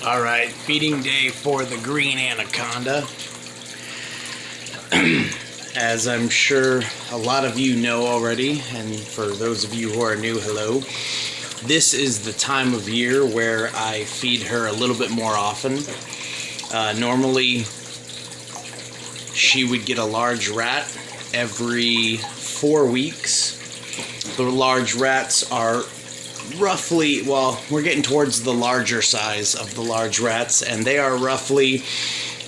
Alright, feeding day for the green anaconda. As I'm sure a lot of you know already, and for those of you who are new, hello. This is the time of year where I feed her a little bit more often. Normally, she would get a large rat every 4 weeks. The large rats are roughly, well, we're getting towards the larger size of the large rats, and they are roughly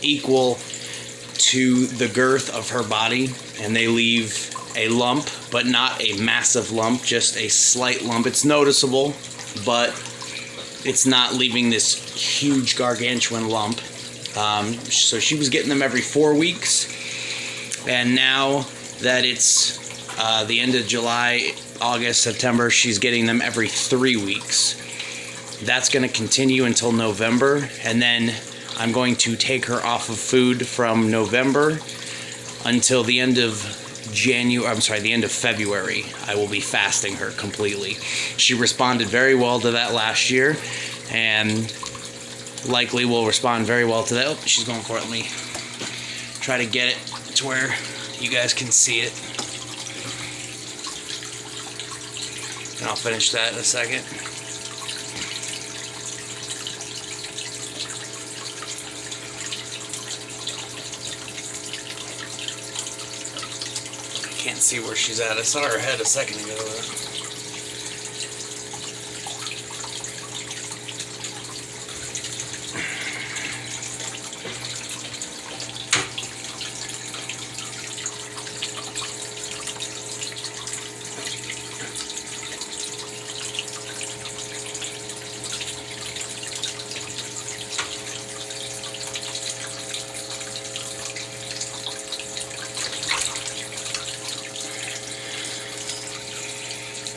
equal to the girth of her body, and they leave a lump, but not a massive lump, just a slight lump. It's noticeable, but it's not leaving this huge gargantuan lump. So she was getting them every 4 weeks, and now that it's the end of July, August, September, she's getting them every 3 weeks. That's going to continue until November, and then I'm going to take her off of food from November until the end of the end of February. I will be fasting her completely. She responded very well to that last year, and likely will respond very well to that. Oh, she's going for it. Let me try to get it to where you guys can see it. And I'll finish that in a second. I can't see where she's at. I saw her head a second ago.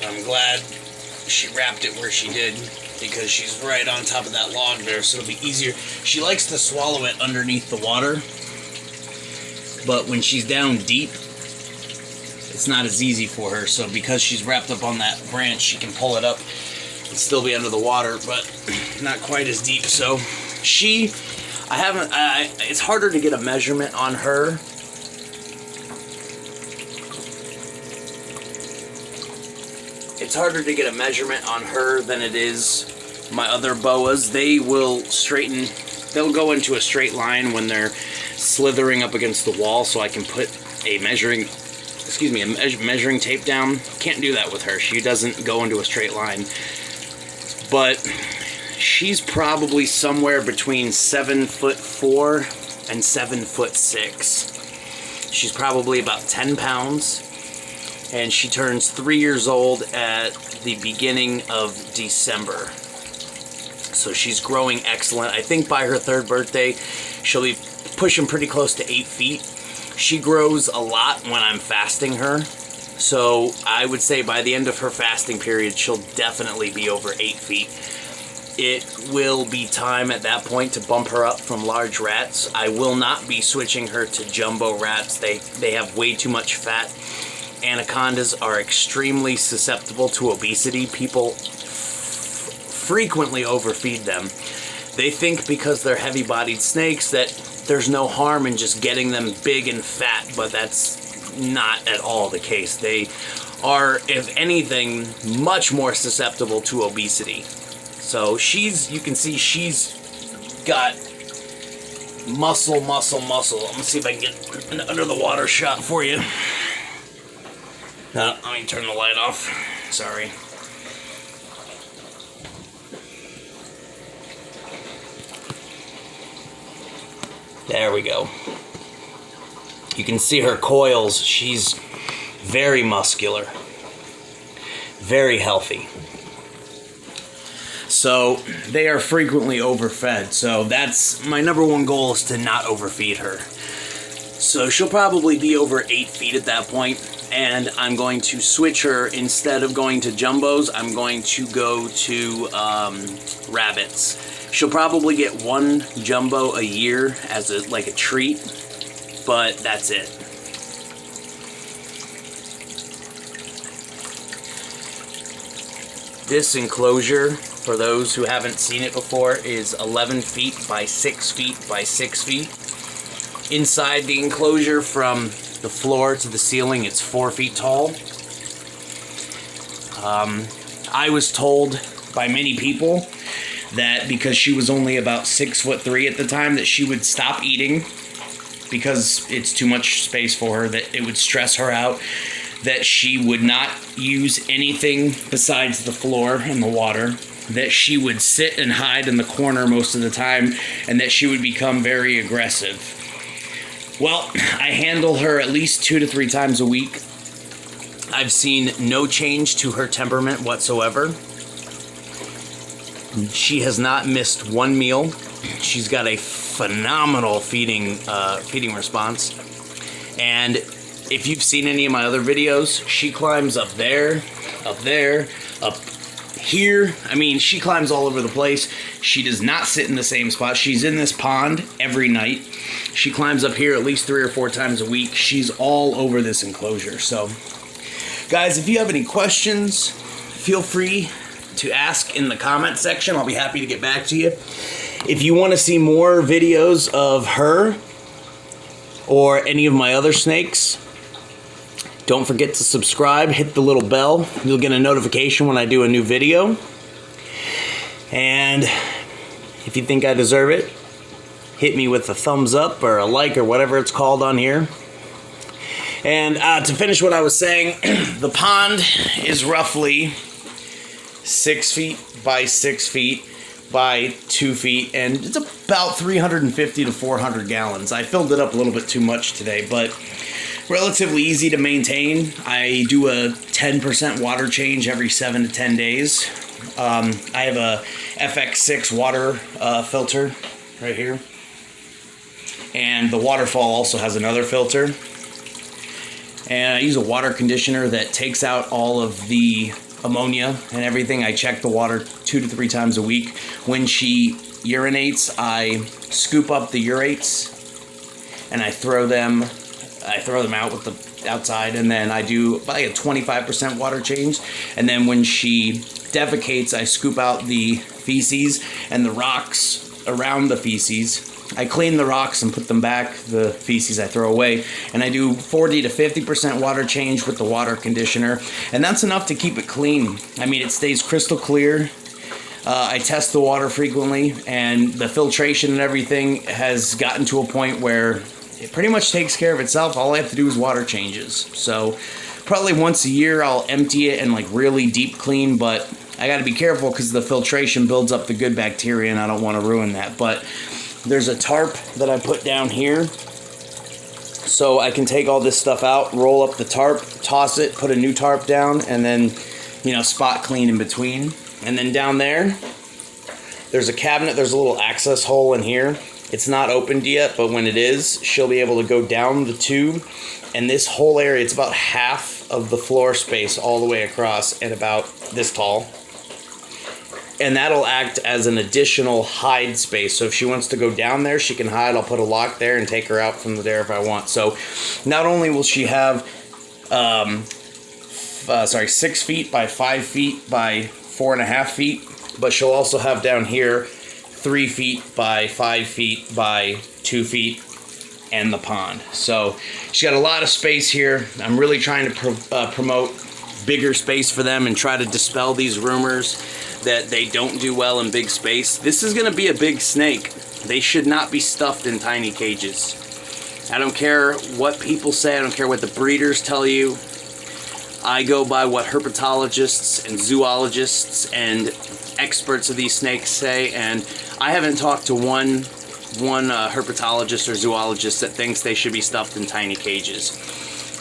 I'm glad she wrapped it where she did, because she's right on top of that log there, so it'll be easier. She likes to swallow it underneath the water, but when she's down deep, it's not as easy for her. So because she's wrapped up on that branch, she can pull it up and still be under the water, but not quite as deep. So it's harder to get a measurement on her. It's harder to get a measurement on her than it is my other boas. They will they'll go into a straight line when they're slithering up against the wall, so I can put a measuring tape down. Can't do that with her. She doesn't go into a straight line. But she's probably somewhere between 7'4" and 7'6". She's probably about 10 pounds. And she turns 3 years old at the beginning of December. So she's growing excellent. I think by her 3rd birthday, she'll be pushing pretty close to 8 feet. She grows a lot when I'm fasting her. So I would say by the end of her fasting period, she'll definitely be over 8 feet. It will be time at that point to bump her up from large rats. I will not be switching her to jumbo rats. They have way too much fat. Anacondas are extremely susceptible to obesity. People frequently overfeed them. They think because they're heavy-bodied snakes that there's no harm in just getting them big and fat, but that's not at all the case. They are, if anything, much more susceptible to obesity. So you can see she's got muscle. I'm gonna see if I can get an under the water shot for you. No, let me turn the light off. Sorry. There we go. You can see her coils. She's very muscular. Very healthy. So they are frequently overfed. So that's my number one goal, is to not overfeed her. So she'll probably be over 8 feet at that point. And I'm going to switch her. Instead of going to jumbos, I'm going to go to rabbits. She'll probably get 1 jumbo a year as a treat, but that's it. This enclosure, for those who haven't seen it before, is 11 feet by 6 feet by 6 feet. Inside the enclosure, from the floor to the ceiling, it's 4 feet tall. I was told by many people that because she was only about 6'3" at the time, that she would stop eating because it's too much space for her, that it would stress her out, that she would not use anything besides the floor and the water, that she would sit and hide in the corner most of the time, and that she would become very aggressive. Well, I handle her at least 2 to 3 times a week. I've seen no change to her temperament whatsoever. She has not missed one meal. She's got a phenomenal feeding response. And if you've seen any of my other videos, she climbs up there, up here. I mean, she climbs all over the place. She does not sit in the same spot. She's in this pond every night. She climbs up here at least 3 or 4 times a week. She's all over this enclosure. So, guys, if you have any questions, feel free to ask in the comment section. I'll be happy to get back to you. If you want to see more videos of her or any of my other snakes, don't forget to subscribe, hit the little bell. You'll get a notification when I do a new video. And if you think I deserve it, hit me with a thumbs up or a like or whatever it's called on here. And to finish what I was saying, the pond is roughly 6 feet by 6 feet by 2 feet, and it's about 350 to 400 gallons. I filled it up a little bit too much today, but relatively easy to maintain. I do a 10% water change every 7 to 10 days. I have a FX6 water filter right here, and the waterfall also has another filter. And I use a water conditioner that takes out all of the ammonia and everything. I check the water 2 to 3 times a week. When she urinates, I scoop up the urates and I throw them out with the outside, and then I do like a 25% water change. And then when she defecates, I scoop out the feces and the rocks around the feces. I clean the rocks and put them back. The feces I throw away. And I do 40 to 50% water change with the water conditioner. And that's enough to keep it clean. I mean, it stays crystal clear. I test the water frequently, and the filtration and everything has gotten to a point where it pretty much takes care of itself. All I have to do is water changes. So probably once a year I'll empty it and like really deep clean, but I got to be careful because the filtration builds up the good bacteria and I don't want to ruin that. But there's a tarp that I put down here so I can take all this stuff out, roll up the tarp, toss it, put a new tarp down, and then, you know, spot clean in between. And then down there, there's a cabinet. There's a little access hole in here. It's not opened yet, but when it is, she'll be able to go down the tube. And this whole area, it's about half of the floor space all the way across and about this tall. And that'll act as an additional hide space. So if she wants to go down there, she can hide. I'll put a lock there and take her out from there if I want. So not only will she have 6 feet by 5 feet by 4.5 feet, but she'll also have down here 3 feet by 5 feet by 2 feet and the pond. So she's got a lot of space here. I'm really trying to promote bigger space for them and try to dispel these rumors that they don't do well in big space. This is going to be a big snake. They should not be stuffed in tiny cages. I don't care what people say. I don't care what the breeders tell you. I go by what herpetologists and zoologists and experts of these snakes say, and I haven't talked to one herpetologist or zoologist that thinks they should be stuffed in tiny cages.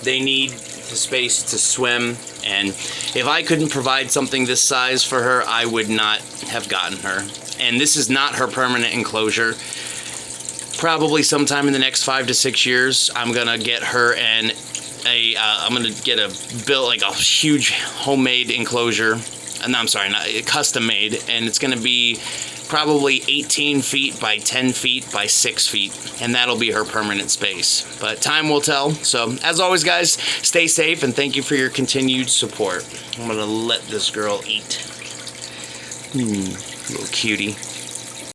They need the space to swim, and if I couldn't provide something this size for her, I would not have gotten her. And this is not her permanent enclosure. Probably sometime in the next 5 to 6 years, I'm gonna get her I'm gonna get a huge homemade enclosure. No, I'm sorry, not custom made, and it's gonna be probably 18 feet by 10 feet by 6 feet, and that'll be her permanent space. But time will tell. So as always, guys, stay safe and thank you for your continued support. I'm gonna let this girl eat. Little cutie.